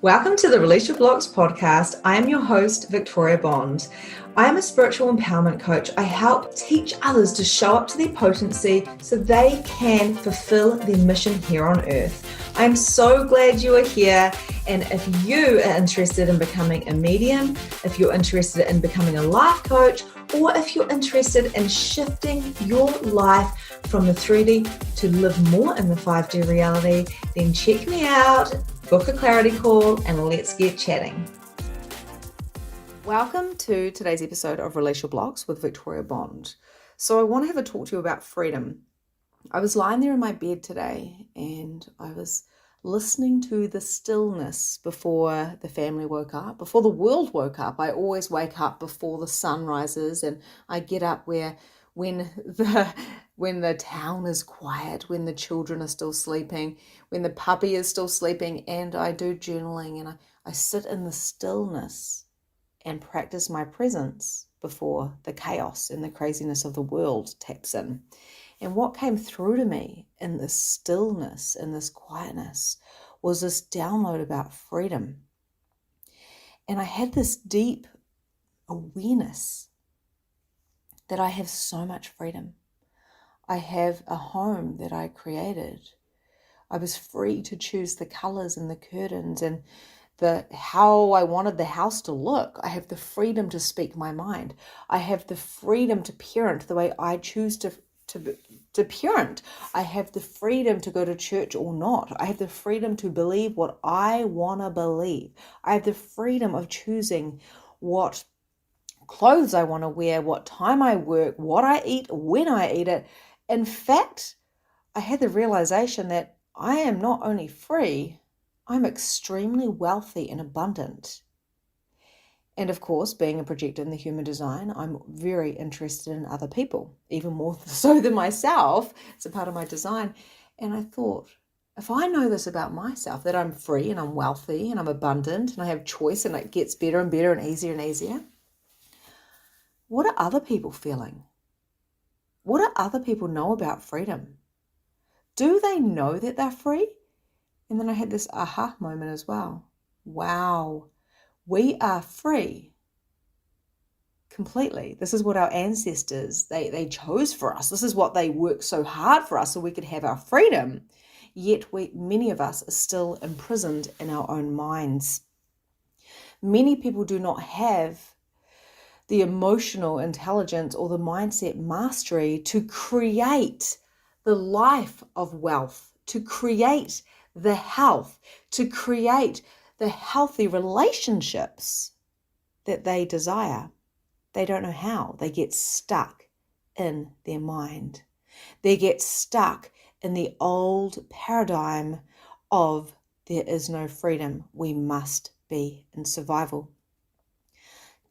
Welcome to the Release Your Blocks podcast. I am your host, Victoria Bond. I am a spiritual empowerment coach. I help teach others to show up to their potency so they can fulfill their mission here on earth. I am so glad you are here. And if you are interested in becoming a medium, if you're interested in becoming a life coach, or if you're interested in shifting your life from the 3D to live more in the 5D reality, then check me out. Book a clarity call and let's get chatting. Welcome to today's episode of Release Your Blocks with Victoria Bond. So I want to have a talk to you about freedom. I was lying there in my bed today and I was listening to the stillness before the family woke up, before the world woke up. I always wake up before the sun rises and I get up when the town is quiet, when the children are still sleeping, when the puppy is still sleeping, and I do journaling and I sit in the stillness and practice my presence before the chaos and the craziness of the world taps in. And what came through to me in this stillness, in this quietness, was this download about freedom. And I had this deep awareness that I have so much freedom. I have a home that I created. I was free to choose the colors and the curtains and how I wanted the house to look. I have the freedom to speak my mind. I have the freedom to parent the way I choose to parent. I have the freedom to go to church or not. I have the freedom to believe what I want to believe. I have the freedom of choosing what clothes I want to wear, what time I work, what I eat, when I eat it. In fact, I had the realization that I am not only free, I'm extremely wealthy and abundant. And of course, being a projector in the human design, I'm very interested in other people, even more so than myself. It's a part of my design. And I thought, if I know this about myself, that I'm free and I'm wealthy and I'm abundant and I have choice and it gets better and better and easier, what are other people feeling? What do other people know about freedom? Do they know that they're free? And then I had this aha moment as well. Wow, we are free completely. This is what our ancestors, they chose for us. This is what they worked so hard for us so we could have our freedom. Yet many of us are still imprisoned in our own minds. Many people do not have the emotional intelligence or the mindset mastery to create the life of wealth, to create the health, to create the healthy relationships that they desire. They don't know how. They get stuck in their mind. They get stuck in the old paradigm of there is no freedom. We must be in survival.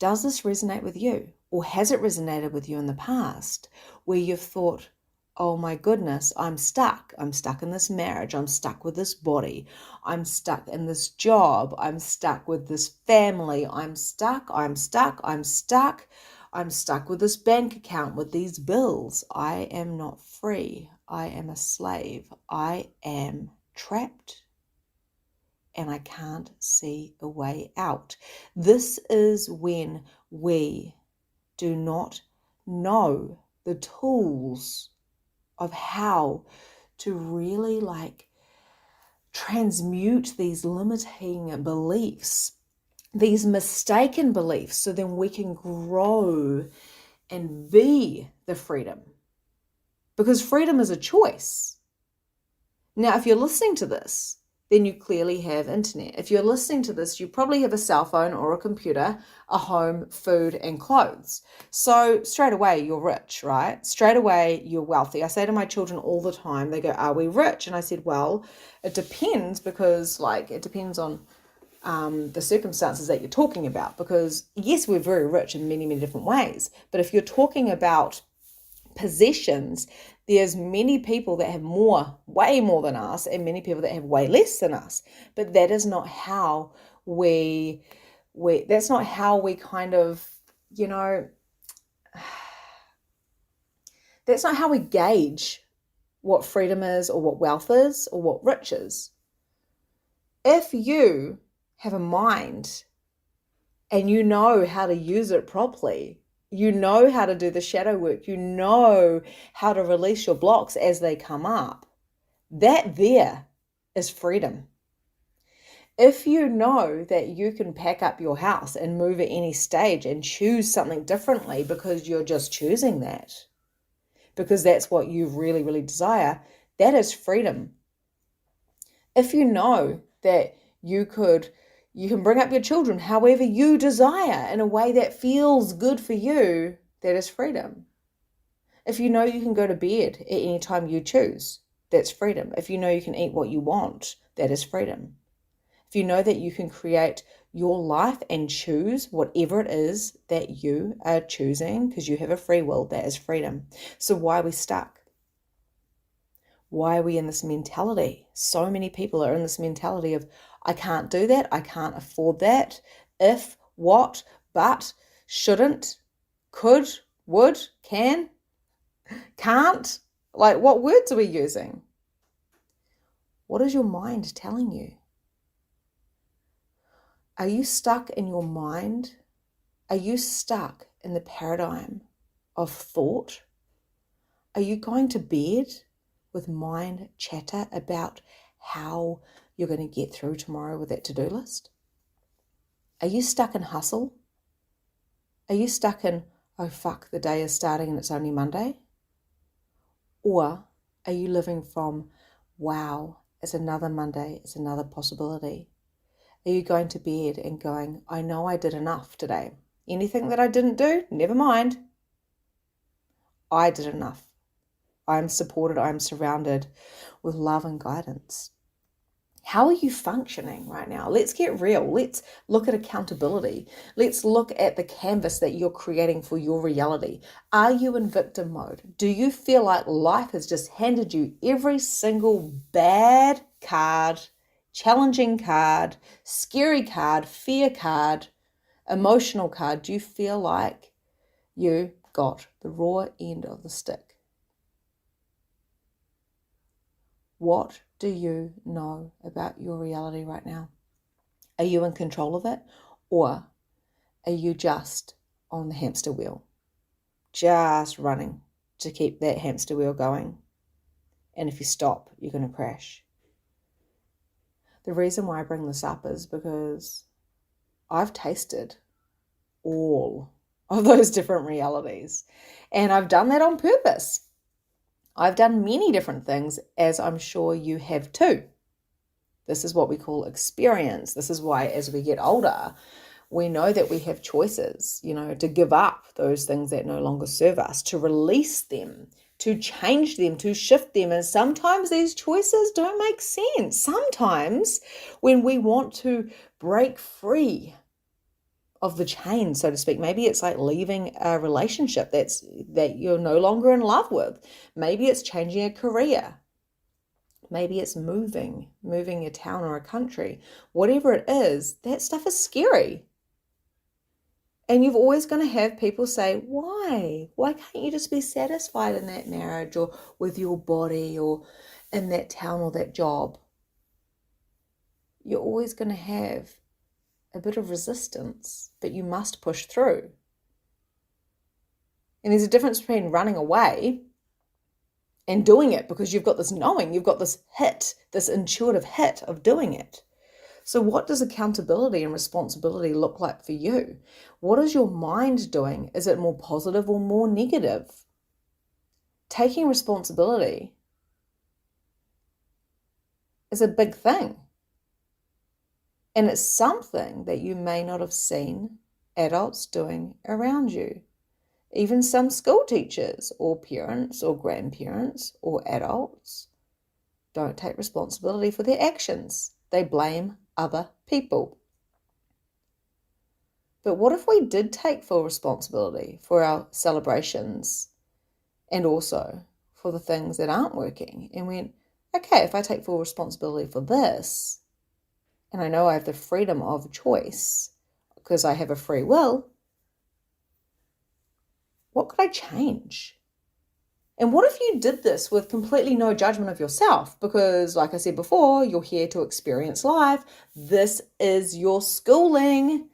Does this resonate with you? Or has it resonated with you in the past where you've thought, oh my goodness, I'm stuck. I'm stuck in this marriage. I'm stuck with this body. I'm stuck in this job. I'm stuck with this family. I'm stuck with this bank account, with these bills. I am not free. I am a slave. I am trapped. And I can't see a way out. This is when we do not know the tools of how to really transmute these limiting beliefs, these mistaken beliefs, so then we can grow and be the freedom. Because freedom is a choice. Now, if you're listening to this, then you clearly have internet. If you're listening to this, you probably have a cell phone or a computer, a home, food, and clothes. So straight away, you're rich, right? Straight away, you're wealthy. I say to my children all the time, they go, are we rich? And I said, well, it depends because it depends on the circumstances that you're talking about. Because yes, we're very rich in many, many different ways. But if you're talking about possessions, there's many people that have way more than us, and many people that have way less than us. But that is not how that's not how we kind of, that's not how we gauge what freedom is or what wealth is or what rich is. If you have a mind and you know how to use it properly, you know how to do the shadow work, you know how to release your blocks as they come up, that there is freedom. If you know that you can pack up your house and move at any stage and choose something differently because you're just choosing that, because that's what you really, really desire, that is freedom. If you know that you can bring up your children however you desire in a way that feels good for you, that is freedom. If you know you can go to bed at any time you choose, that's freedom. If you know you can eat what you want, that is freedom. If you know that you can create your life and choose whatever it is that you are choosing because you have a free will, that is freedom. So why are we stuck? Why are we in this mentality? So many people are in this mentality of, I can't do that, I can't afford that, if, what, but, shouldn't, could, would, can, can't. Like, what words are we using? What is your mind telling you? Are you stuck in your mind? Are you stuck in the paradigm of thought? Are you going to bed with mind chatter about how you're going to get through tomorrow with that to-do list? Are you stuck in hustle? Are you stuck in, oh fuck, the day is starting and it's only Monday? Or are you living from, wow, it's another Monday, it's another possibility? Are you going to bed and going, I know I did enough today. Anything that I didn't do, never mind. I did enough. I'm supported, I'm surrounded with love and guidance. How are you functioning right now? Let's get real. Let's look at accountability. Let's look at the canvas that you're creating for your reality. Are you in victim mode? Do you feel like life has just handed you every single bad card, challenging card, scary card, fear card, emotional card? Do you feel like you got the raw end of the stick? What do you know about your reality right now? Are you in control of it, or are you just on the hamster wheel, just running to keep that hamster wheel going? And if you stop, you're going to crash. The reason why I bring this up is because I've tasted all of those different realities, and I've done that on purpose. I've done many different things, as I'm sure you have too. This is what we call experience. This is why as we get older, we know that we have choices, to give up those things that no longer serve us, to release them, to change them, to shift them. And sometimes these choices don't make sense. Sometimes when we want to break free of the chain, so to speak, maybe it's like leaving a relationship that you're no longer in love with. Maybe it's changing a career. Maybe it's moving a town or a country. Whatever it is, that stuff is scary. And you're always going to have people say, why? Why can't you just be satisfied in that marriage or with your body or in that town or that job? You're always going to have a bit of resistance, but you must push through. And there's a difference between running away and doing it because you've got this knowing, you've got this hit, this intuitive hit of doing it. So what does accountability and responsibility look like for you? What is your mind doing? Is it more positive or more negative? Taking responsibility is a big thing. And it's something that you may not have seen adults doing around you. Even some school teachers or parents or grandparents or adults don't take responsibility for their actions. They blame other people. But what if we did take full responsibility for our celebrations and also for the things that aren't working and went, okay, if I take full responsibility for this, and I know I have the freedom of choice because I have a free will, what could I change? And what if you did this with completely no judgment of yourself? Because, like I said before, you're here to experience life. This is your schooling.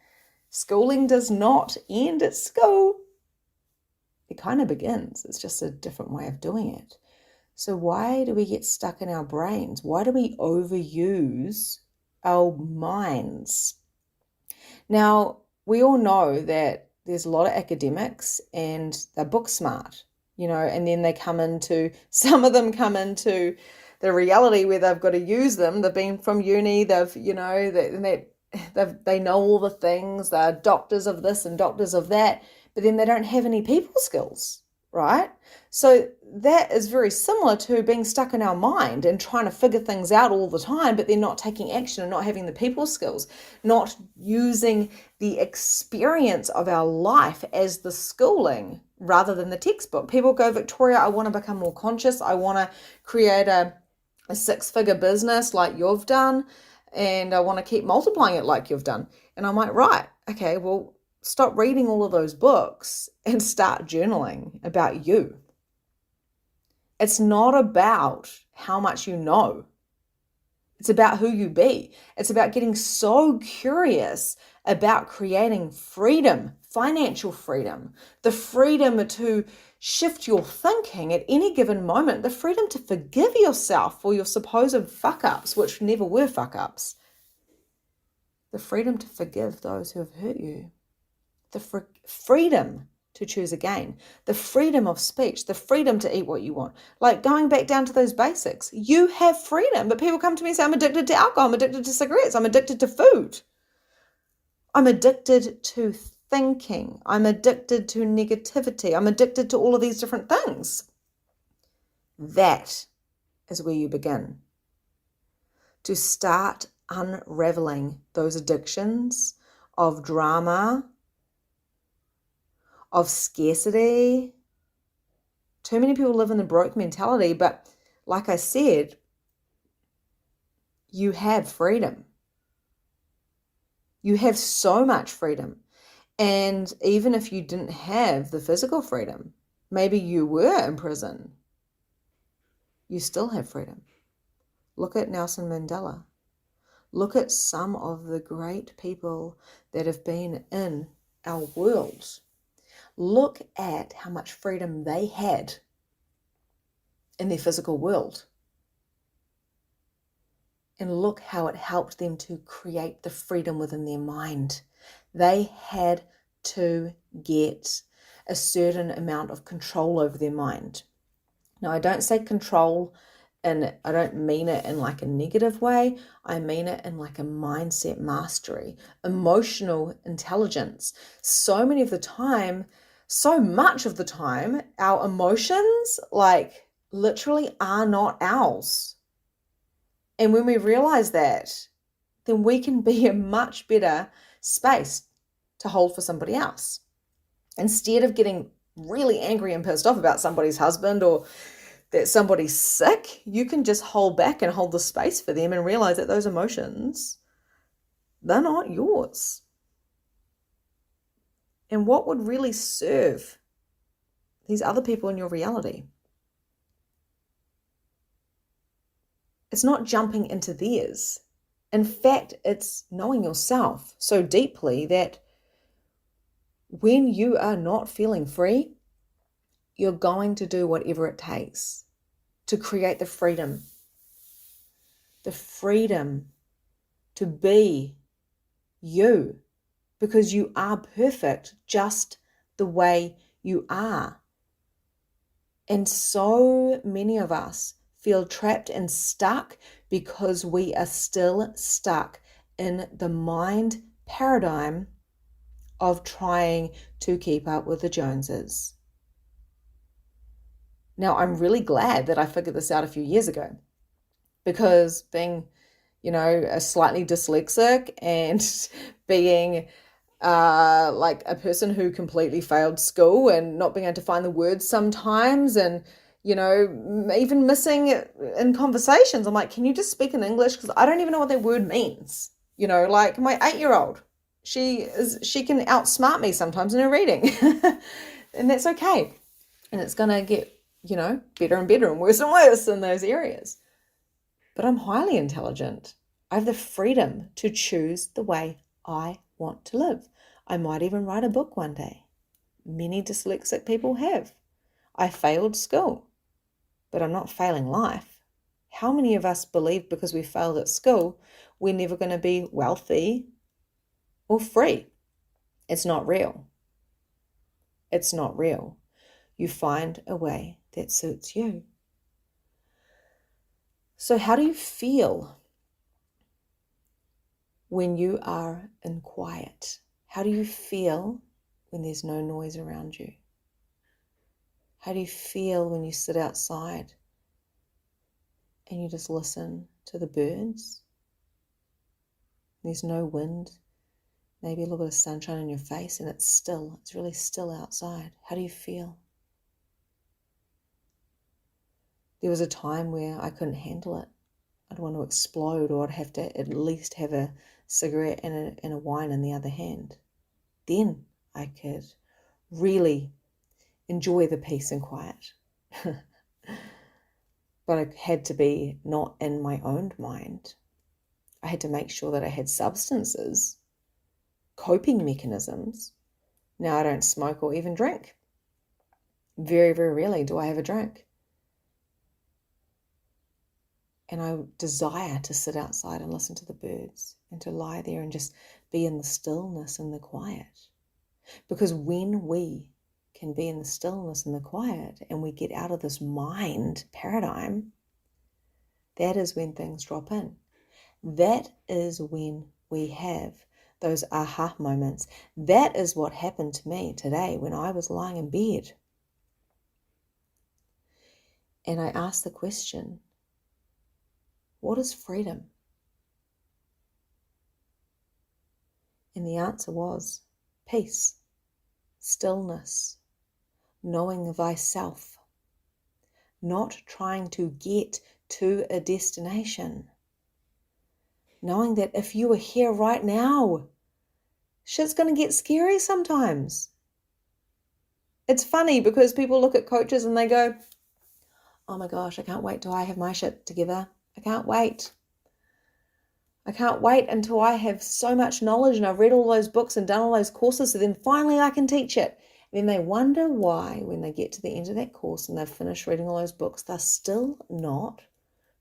Schooling does not end at school. It kind of begins. It's just a different way of doing it. So why do we get stuck in our brains? Why do we overuse our minds? Now, we all know that there's a lot of academics and they're book smart, and then some of them come into the reality where they've got to use them. They've been from uni, they know all the things, they're doctors of this and doctors of that, but then they don't have any people skills, right? So that is very similar to being stuck in our mind and trying to figure things out all the time, but then not taking action and not having the people skills, not using the experience of our life as the schooling rather than the textbook. People go, Victoria, I want to become more conscious. I want to create a six-figure business like you've done, and I want to keep multiplying it like you've done. And I'm like, right, okay, well, stop reading all of those books and start journaling about you. It's not about how much you know. It's about who you be. It's about getting so curious about creating freedom, financial freedom, the freedom to shift your thinking at any given moment, the freedom to forgive yourself for your supposed fuck-ups, which never were fuck-ups, the freedom to forgive those who have hurt you, the freedom to choose again, the freedom of speech, the freedom to eat what you want. Like going back down to those basics, you have freedom. But people come to me and say, I'm addicted to alcohol, I'm addicted to cigarettes, I'm addicted to food. I'm addicted to thinking, I'm addicted to negativity, I'm addicted to all of these different things. That is where you begin to start unraveling those addictions of drama, of scarcity. Too many people live in the broke mentality, but like I said, you have freedom. You have so much freedom. And even if you didn't have the physical freedom, maybe you were in prison, you still have freedom. Look at Nelson Mandela. Look at some of the great people that have been in our world. Look at how much freedom they had in their physical world. And look how it helped them to create the freedom within their mind. They had to get a certain amount of control over their mind. Now, I don't say control, and I don't mean it in like a negative way. I mean it in like a mindset mastery, emotional intelligence. So much of the time, our emotions like literally are not ours. And when we realize that, then we can be a much better space to hold for somebody else. Instead of getting really angry and pissed off about somebody's husband or that somebody's sick, you can just hold back and hold the space for them and realize that those emotions, they're not yours. And what would really serve these other people in your reality? It's not jumping into theirs. In fact, it's knowing yourself so deeply that when you are not feeling free, you're going to do whatever it takes to create the freedom to be you, because you are perfect just the way you are. And so many of us feel trapped and stuck because we are still stuck in the mind paradigm of trying to keep up with the Joneses. Now, I'm really glad that I figured this out a few years ago, because being, a slightly dyslexic and being like a person who completely failed school and not being able to find the words sometimes, and even missing in conversations. I'm like, can you just speak in English? Because I don't even know what that word means. Like my 8-year-old, she can outsmart me sometimes in her reading, and that's okay. And it's gonna get better and better and worse in those areas. But I'm highly intelligent. I have the freedom to choose the way I want to live. I might even write a book one day. Many dyslexic people have. I failed school, but I'm not failing life. How many of us believe because we failed at school, we're never going to be wealthy or free? It's not real. It's not real. You find a way that suits you. So how do you feel when you are in quiet? How do you feel when there's no noise around you? How do you feel when you sit outside and you just listen to the birds? There's no wind, maybe a little bit of sunshine in your face, and it's still. It's really still outside. How do you feel? There was a time where I couldn't handle it. I'd want to explode, or I'd have to at least have a cigarette and a wine in the other hand. Then I could really enjoy the peace and quiet. But I had to be not in my own mind. I had to make sure that I had substances, coping mechanisms. Now I don't smoke or even drink. Very, very rarely do I have a drink. And I desire to sit outside and listen to the birds and to lie there and just be in the stillness and the quiet. Because when we can be in the stillness and the quiet and we get out of this mind paradigm, that is when things drop in. That is when we have those aha moments. That is what happened to me today when I was lying in bed. And I asked the question, what is freedom? And the answer was peace, stillness, knowing thyself, not trying to get to a destination. Knowing that if you were here right now, shit's going to get scary sometimes. It's funny because people look at coaches and they go, oh my gosh, I can't wait till I have my shit together. I can't wait. I can't wait until I have so much knowledge and I've read all those books and done all those courses, so then finally I can teach it. And then they wonder why when they get to the end of that course and they've finished reading all those books, they're still not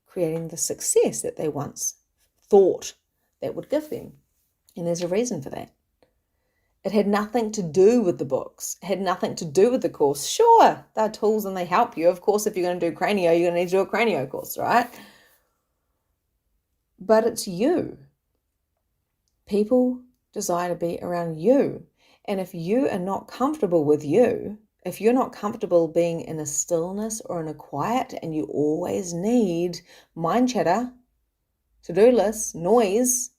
creating the success that they once thought that would give them. And there's a reason for that. It had nothing to do with the books. It had nothing to do with the course. Sure, they're tools and they help you. Of course, if you're going to do cranio, you're going to need to do a cranio course, right? But it's you. People desire to be around you. And if you are not comfortable with you, if you're not comfortable being in a stillness or in a quiet, and you always need mind chatter, to-do lists, noise,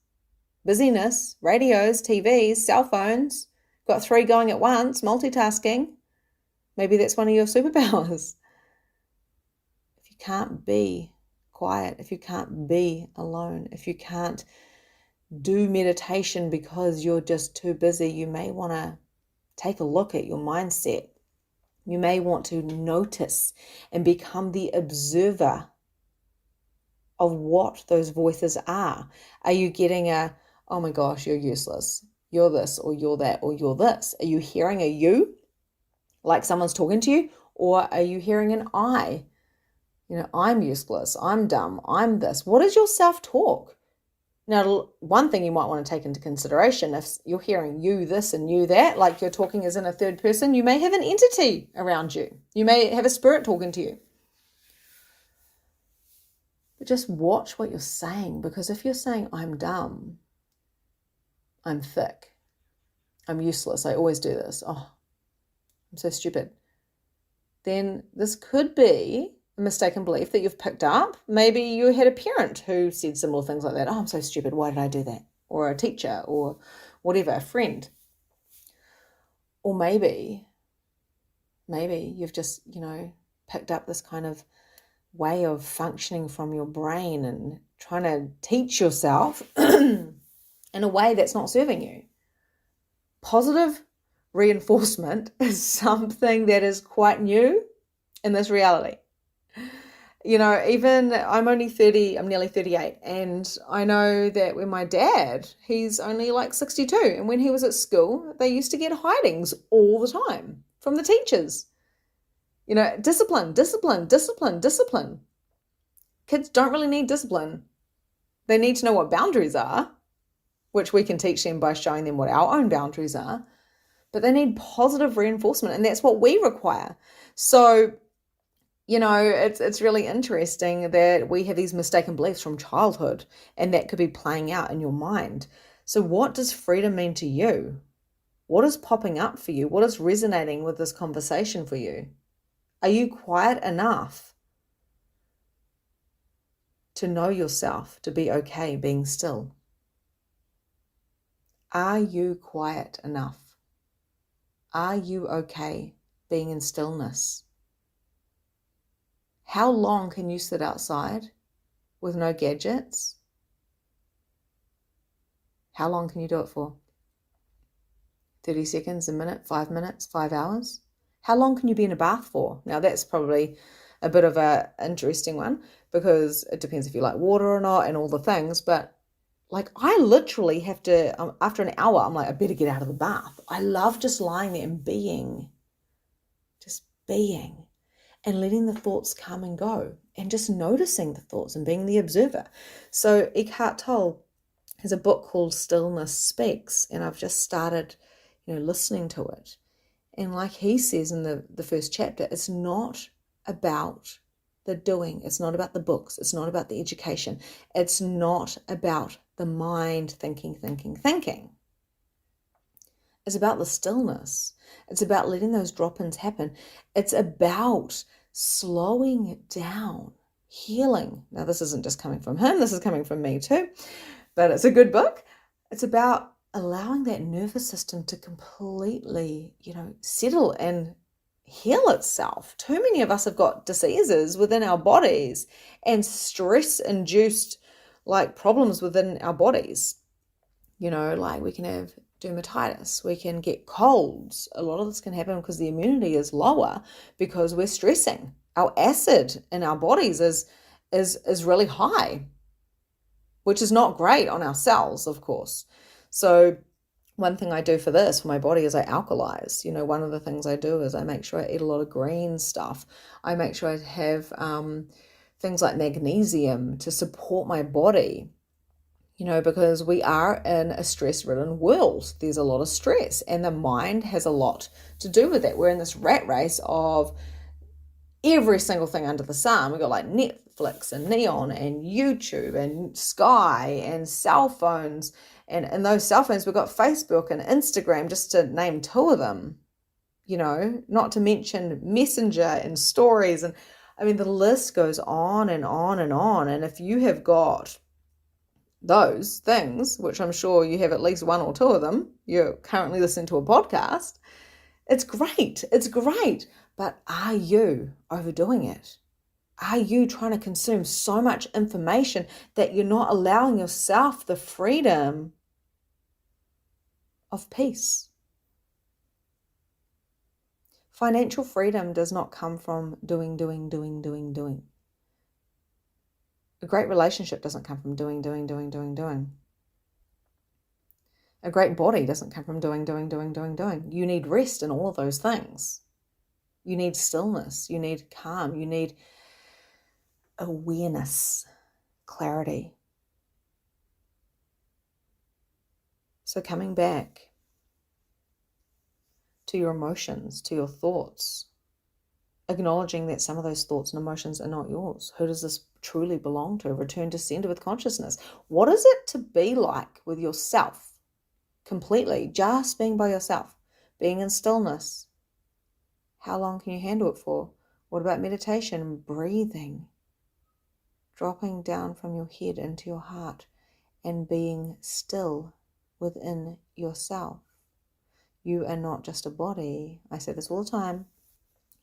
busyness, radios, TVs, cell phones, got 3 going at once, multitasking, maybe that's one of your superpowers. If you can't be quiet, if you can't be alone, if you can't do meditation because you're just too busy, you may want to take a look at your mindset. You may want to notice and become the observer of what those voices are. Are you getting a, oh my gosh, you're useless, you're this, or you're that, or you're this? Are you hearing a you, like someone's talking to you? Or are you hearing an I? I'm useless, I'm dumb, I'm this. What is your self-talk? Now, one thing you might want to take into consideration, if you're hearing you this and you that, like you're talking as in a third person, you may have an entity around you. You may have a spirit talking to you. But just watch what you're saying, because if you're saying, I'm dumb, I'm thick, I'm useless, I always do this, oh, I'm so stupid, then this could be a mistaken belief that you've picked up. Maybe you had a parent who said similar things like that. Oh, I'm so stupid, why did I do that? Or a teacher, or whatever, a friend. Or maybe you've just, picked up this kind of way of functioning from your brain and trying to teach yourself in a way that's not serving you. Positive reinforcement is something that is quite new in this reality. Even I'm only 30, I'm nearly 38, and I know that when my dad, he's only like 62, and when he was at school, they used to get hidings all the time from the teachers. Discipline, discipline, discipline, discipline. Kids don't really need discipline. They need to know what boundaries are, which we can teach them by showing them what our own boundaries are, but they need positive reinforcement, and that's what we require. So it's really interesting that we have these mistaken beliefs from childhood, and that could be playing out in your mind. So what does freedom mean to you? What is popping up for you? What is resonating with this conversation for you? Are you quiet enough to know yourself, to be okay being still? Are you quiet enough? Are you okay being in stillness? How long can you sit outside with no gadgets? How long can you do it for? 30 seconds, a minute, 5 minutes, 5 hours? How long can you be in a bath for? Now that's probably a bit of an interesting one, because it depends if you like water or not and all the things, but I literally have to, after an hour, I'm like, I better get out of the bath. I love just lying there and being, and letting the thoughts come and go, and just noticing the thoughts and being the observer. So Eckhart Tolle has a book called Stillness Speaks, and I've just started, listening to it. And like he says in the first chapter, it's not about the doing. It's not about the books. It's not about the education. It's not about the mind thinking. It's about the stillness. It's about letting those drop-ins happen. It's about slowing down, healing. Now, this isn't just coming from him. This is coming from me too, but it's a good book. It's about allowing that nervous system to completely, settle and heal itself. Too many of us have got diseases within our bodies and stress-induced problems within our bodies. We can have dermatitis, we can get colds. A lot of this can happen because the immunity is lower because we're stressing. Our acid in our bodies is really high, which is not great on our cells, of course. So one thing I do for my body is I alkalize. One of the things I do is I make sure I eat a lot of green stuff. I make sure I have things like magnesium to support my body, because we are in a stress-ridden world. There's a lot of stress, and the mind has a lot to do with that. We're in this rat race of every single thing under the sun. We've got Netflix and Neon and YouTube and Sky and cell phones. And in those cell phones, we've got Facebook and Instagram, just to name two of them, not to mention Messenger and stories. And the list goes on and on and on. And if you have got those things, which I'm sure you have at least one or two of them, you're currently listening to a podcast, it's great. But are you overdoing it? Are you trying to consume so much information that you're not allowing yourself the freedom of peace? Financial freedom does not come from doing. A great relationship doesn't come from doing. A great body doesn't come from doing. You need rest in all of those things. You need stillness. You need calm. You need awareness, clarity. So coming back to your emotions, to your thoughts, acknowledging that some of those thoughts and emotions are not yours. Who does this truly belong to? Return to center with consciousness. What is it to be like with yourself? Completely, just being by yourself, being in stillness. How long can you handle it for? What about meditation? Breathing, dropping down from your head into your heart and being still within yourself. You are not just a body. I say this all the time.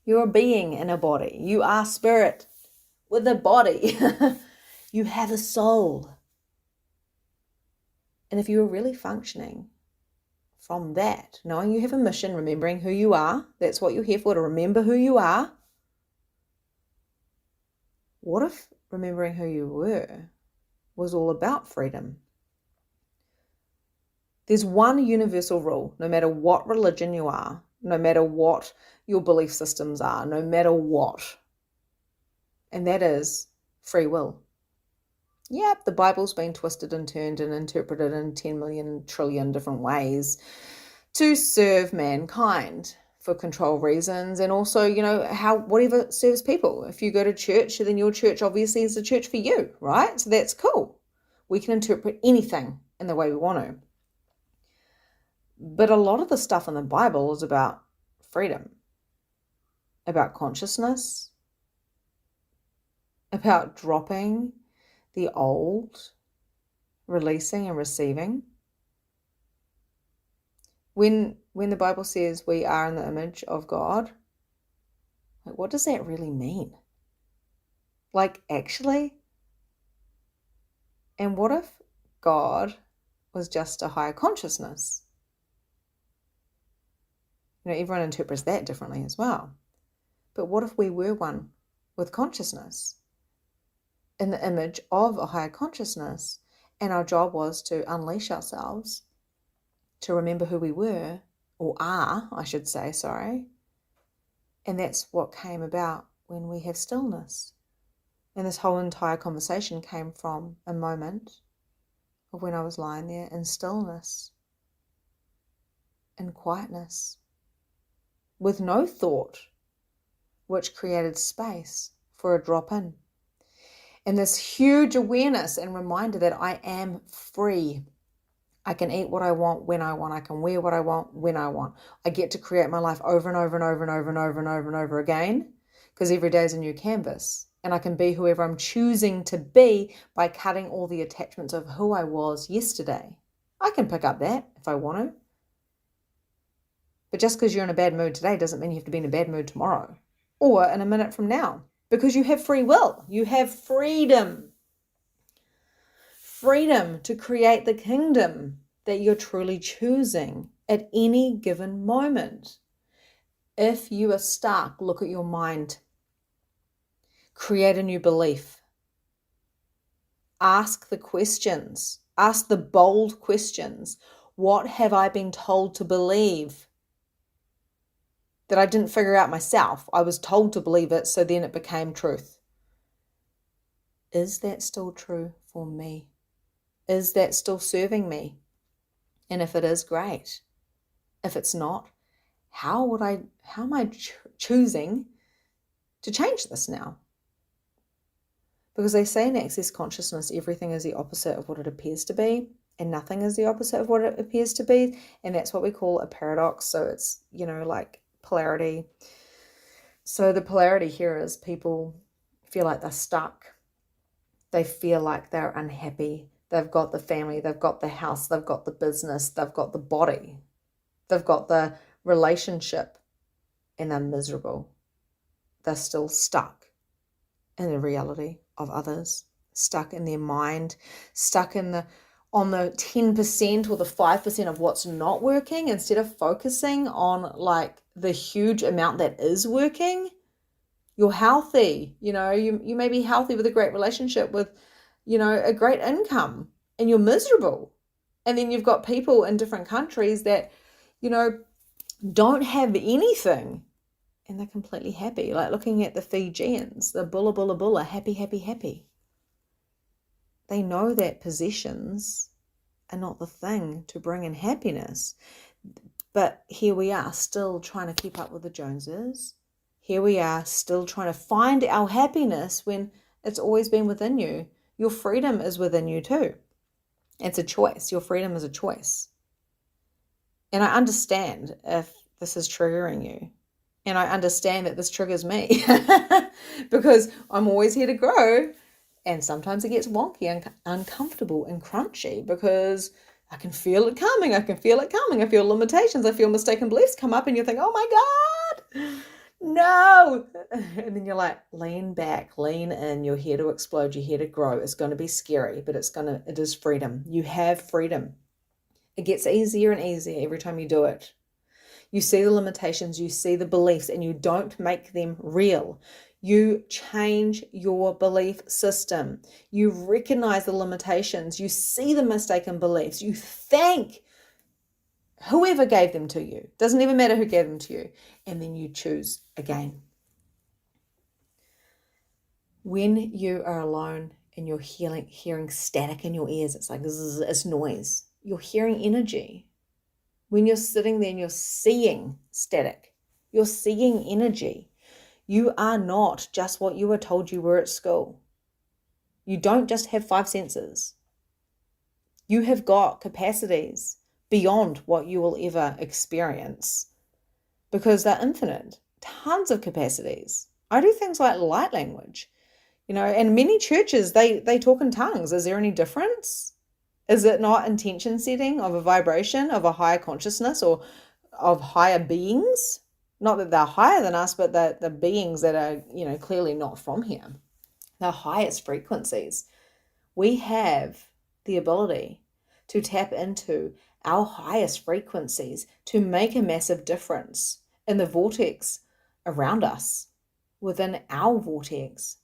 You're a being in a body. You are spirit with a body. You have a soul. And if you are really functioning from that, knowing you have a mission, remembering who you are, that's what you're here for, to remember who you are, What if remembering who you were was all about freedom? There's one universal rule, no matter what religion you are, no matter what your belief systems are, no matter what, and that is free will. Yep, the Bible's been twisted and turned and interpreted in 10 million trillion different ways to serve mankind for control reasons, and also, whatever serves people. If you go to church, then your church obviously is the church for you, right? So that's cool. We can interpret anything in the way we want to. But a lot of the stuff in the Bible is about freedom, about consciousness, about dropping the old, releasing and receiving. When the Bible says we are in the image of God, what does that really mean? Actually? And what if God was just a higher consciousness? Everyone interprets that differently as well. But what if we were one with consciousness, in the image of a higher consciousness, and our job was to unleash ourselves, to remember who we were, or are, I should say, sorry. And that's what came about when we have stillness. And this whole entire conversation came from a moment of when I was lying there in stillness, in quietness, with no thought, which created space for a drop in. And this huge awareness and reminder that I am free. I can eat what I want when I want. I can wear what I want when I want. I get to create my life over and over and over and over and over and over and over again, because every day is a new canvas. And I can be whoever I'm choosing to be by cutting all the attachments of who I was yesterday. I can pick up that if I want to. But just because you're in a bad mood today doesn't mean you have to be in a bad mood tomorrow or in a minute from now, because you have free will. You have freedom. Freedom to create the kingdom that you're truly choosing at any given moment. If you are stuck, look at your mind. Create a new belief. Ask the questions. Ask the bold questions. What have I been told to believe that I didn't figure out myself? I was told to believe it, so then it became truth. Is that still true for me? Is that still serving me? And if it is, great. If it's not, how am I choosing to change this now? Because they say in Access Consciousness, everything is the opposite of what it appears to be, and nothing is the opposite of what it appears to be. And that's what we call a paradox. So it's, like polarity. So the polarity here is people feel like they're stuck. They feel like they're unhappy. They've got the family, they've got the house, they've got the business, they've got the body, they've got the relationship, and they're miserable. They're still stuck in the reality of others, stuck in their mind, stuck on the 10% or the 5% of what's not working, instead of focusing on the huge amount that is working. You're healthy, you may be healthy with a great relationship, with a great income, and you're miserable. And then you've got people in different countries that, don't have anything, and they're completely happy. Like looking at the Fijians, the bulla, bulla, bulla, happy, happy, happy. They know that possessions are not the thing to bring in happiness. But here we are still trying to keep up with the Joneses. Here we are still trying to find our happiness when it's always been within you. Your freedom is within you too. It's a choice. Your freedom is a choice. And I understand if this is triggering you. And I understand that this triggers me because I'm always here to grow. And sometimes it gets wonky and uncomfortable and crunchy because I can feel it coming. I feel limitations. I feel mistaken beliefs come up, and you think, oh my God, no. And then you're like, lean back, lean in. You're here to explode. You're here to grow. It's going to be scary, but it is freedom. You have freedom. It gets easier and easier every time you do it. You see the limitations, you see the beliefs, and you don't make them real. You change your belief system. You recognize the limitations. You see the mistaken beliefs. You thank whoever gave them to you. Doesn't even matter who gave them to you. And then you choose again. When you are alone and you're hearing static in your ears, it's like it's noise. You're hearing energy. When you're sitting there and you're seeing static, you're seeing energy. You are not just what you were told you were at school. You don't just have 5 senses. You have got capacities beyond what you will ever experience because they're infinite. Tons of capacities. I do things like light language, and many churches, they talk in tongues. Is there any difference? Is it not intention setting of a vibration of a higher consciousness or of higher beings? Not that they're higher than us, but that the beings that are, clearly not from here. The highest frequencies. We have the ability to tap into our highest frequencies to make a massive difference in the vortex around us, within our vortex.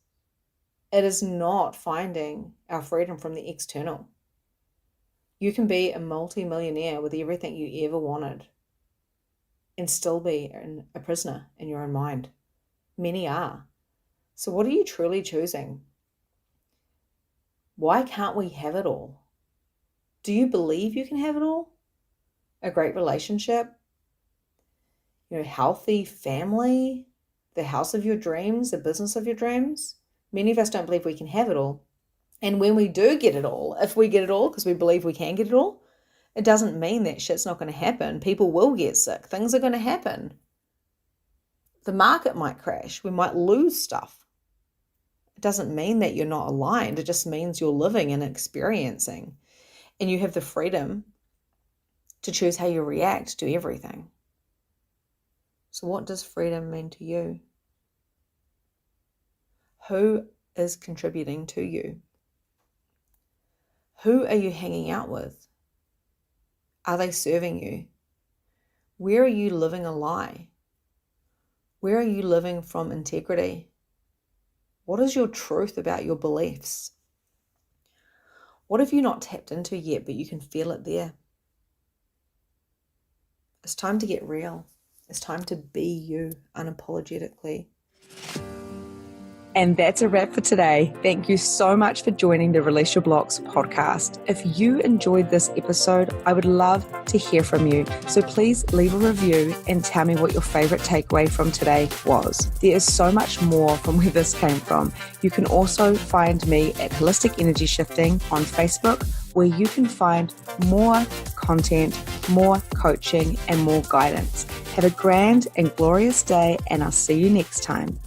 It is not finding our freedom from the external. You can be a multi-millionaire with everything you ever wanted and still be a prisoner in your own mind. Many are. So what are you truly choosing? Why can't we have it all? Do you believe you can have it all? A great relationship, healthy family, the house of your dreams, the business of your dreams. Many of us don't believe we can have it all. And when we do get it all, if we get it all because we believe we can get it all, it doesn't mean that shit's not going to happen. People will get sick. Things are going to happen. The market might crash. We might lose stuff. It doesn't mean that you're not aligned. It just means you're living and experiencing. And you have the freedom to choose how you react to everything. So what does freedom mean to you? Who is contributing to you? Who are you hanging out with? Are they serving you? Where are you living a lie? Where are you living from integrity? What is your truth about your beliefs? What have you not tapped into yet, but you can feel it there? It's time to get real. It's time to be you unapologetically. And that's a wrap for today. Thank you so much for joining the Release Your Blocks podcast. If you enjoyed this episode, I would love to hear from you. So please leave a review and tell me what your favorite takeaway from today was. There is so much more from where this came from. You can also find me at Holistic Energy Shifting on Facebook, where you can find more content, more coaching, and more guidance. Have a grand and glorious day, and I'll see you next time.